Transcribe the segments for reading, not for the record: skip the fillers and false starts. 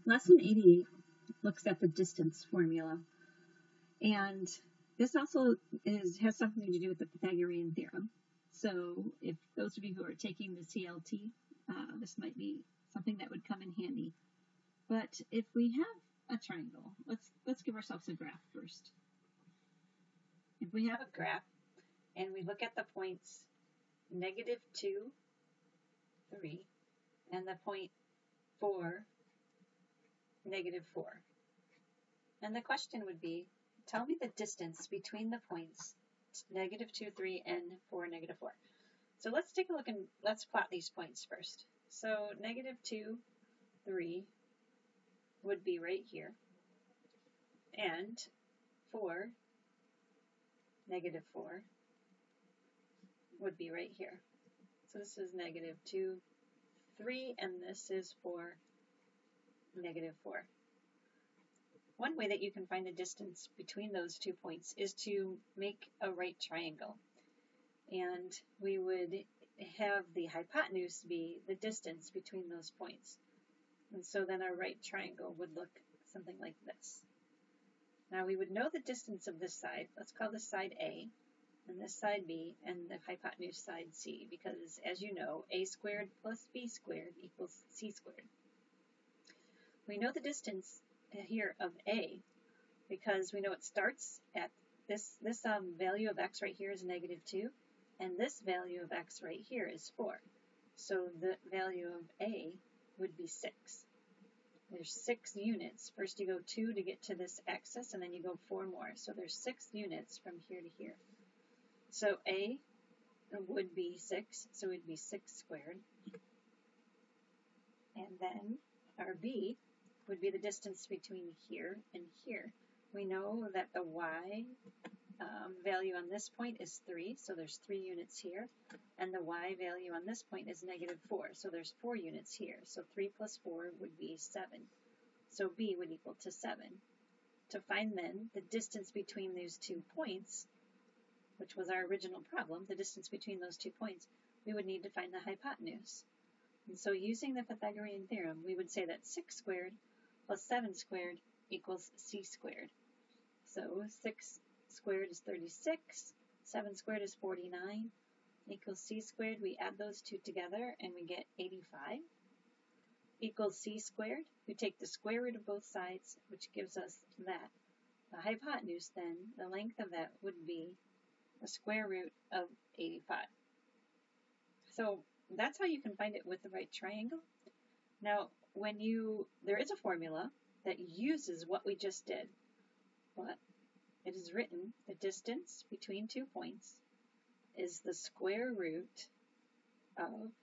Lesson 88 looks at the distance formula, and this also has something to do with the Pythagorean theorem. So if those of you who are taking the CLT, this might be something that would come in handy. But if we have a triangle, let's give ourselves a graph first. If we have a graph and we look at the points -2, 3, and the point 4, -4. And the question would be, tell me the distance between the points -2, 3, and 4, -4. So let's take a look and let's plot these points first. So -2, 3 would be right here, and 4, -4 would be right here. So this is -2, 3, and this is 4, -4. One way that you can find the distance between those 2 points is to make a right triangle. And we would have the hypotenuse be the distance between those points. And so then our right triangle would look something like this. Now we would know the distance of this side. Let's call this side A, and this side B, and the hypotenuse side C, because as you know, A squared plus B squared equals C squared. We know the distance here of A because we know it starts at this value of x right here is -2, and this value of x right here is 4. So the value of A would be 6. There's 6 units. First you go 2 to get to this axis, and then you go 4 more. So there's 6 units from here to here. So A would be 6, so it would be 6 squared. And then our B would be the distance between here and here. We know that the y value on this point is 3, so there's 3 units here, and the y value on this point is -4, so there's 4 units here. So 3 plus 4 would be 7. So B would equal to 7. To find then the distance between these 2 points, which was our original problem, the distance between those 2 points, we would need to find the hypotenuse. And so using the Pythagorean theorem, we would say that 6 squared plus 7 squared equals C squared. So 6 squared is 36, 7 squared is 49, equals C squared. We add those two together and we get 85, equals C squared. We take the square root of both sides, which gives us that. The hypotenuse then, the length of that would be the square root of 85. So that's how you can find it with the right triangle. Now, there is a formula that uses what we just did, but it is written, the distance between 2 points is the square root of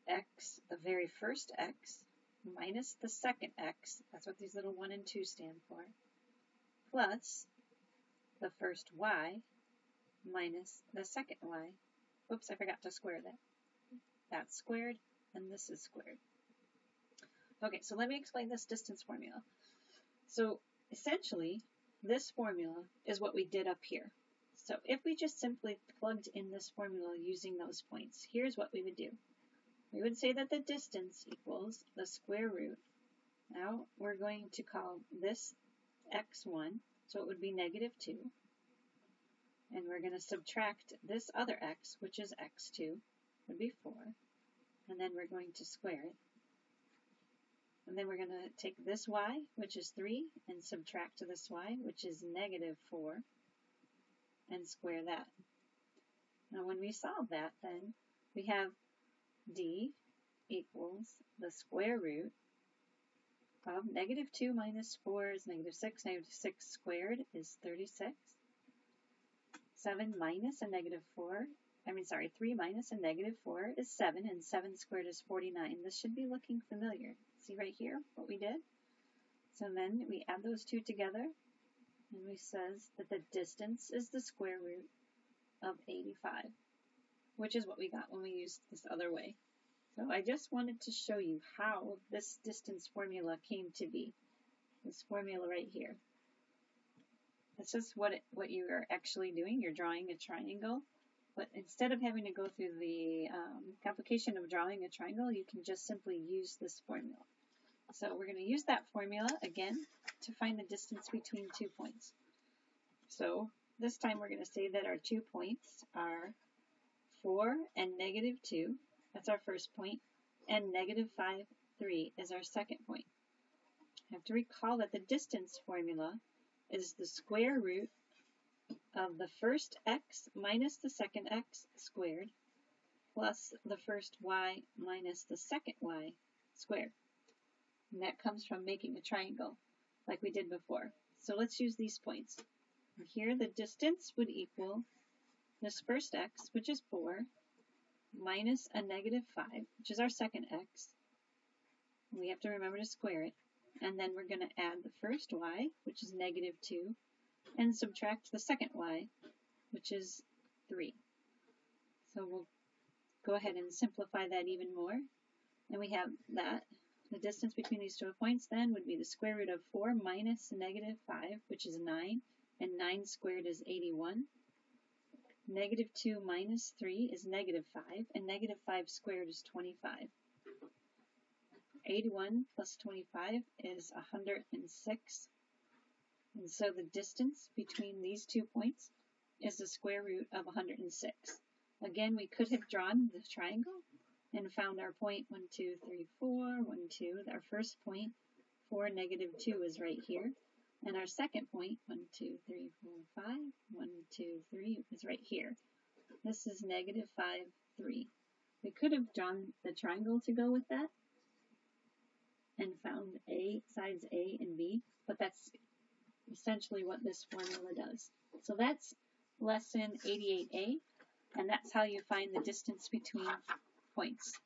x, the very first x, minus the second x, that's what these little 1 and 2 stand for, plus the first y minus the second y. Oops, I forgot to square that. That's squared, and this is squared. Okay, so let me explain this distance formula. So essentially, this formula is what we did up here. So if we just simply plugged in this formula using those points, here's what we would do. We would say that the distance equals the square root. Now we're going to call this x1, so it would be -2. And we're going to subtract this other x, which is x2, would be 4. And then we're going to square it. And then we're going to take this y, which is 3, and subtract this y, which is -4, and square that. Now when we solve that, then we have d equals the square root of -2 minus 4 is -6. -6 squared is 36. 3 minus a -4 is 7, and 7 squared is 49. This should be looking familiar. See right here what we did? So then we add those two together, and we says that the distance is the square root of 85, which is what we got when we used this other way. So I just wanted to show you how this distance formula came to be. This formula right here. It's just what you are actually doing. You're drawing a triangle, but instead of having to go through the complication of drawing a triangle, you can just simply use this formula. So we're going to use that formula again to find the distance between 2 points. So this time we're going to say that our 2 points are 4 and -2. That's our first point. And -5, 3 is our second point. You have to recall that the distance formula is the square root of the first x minus the second x squared plus the first y minus the second y squared. And that comes from making a triangle like we did before. So let's use these points. Here the distance would equal this first x, which is 4, minus a -5, which is our second x. We have to remember to square it. And then we're going to add the first y, which is -2, and subtract the second y, which is 3. So we'll go ahead and simplify that even more. And we have that. The distance between these 2 points then would be the square root of 4 minus -5, which is 9, and 9 squared is 81. -2 minus 3 is -5, and -5 squared is 25. 81 plus 25 is 106. And so the distance between these 2 points is the square root of 106. Again, we could have drawn the triangle and found our point 1, 2, 3, 4, 1, 2. Our first point, 4, -2 is right here. And our second point, 1, 2, 3, 4, 5, 1, 2, 3 is right here. This is -5, 3. We could have drawn the triangle to go with that and found sides A and B, but that's essentially what this formula does. So that's lesson 88A, and that's how you find the distance between points.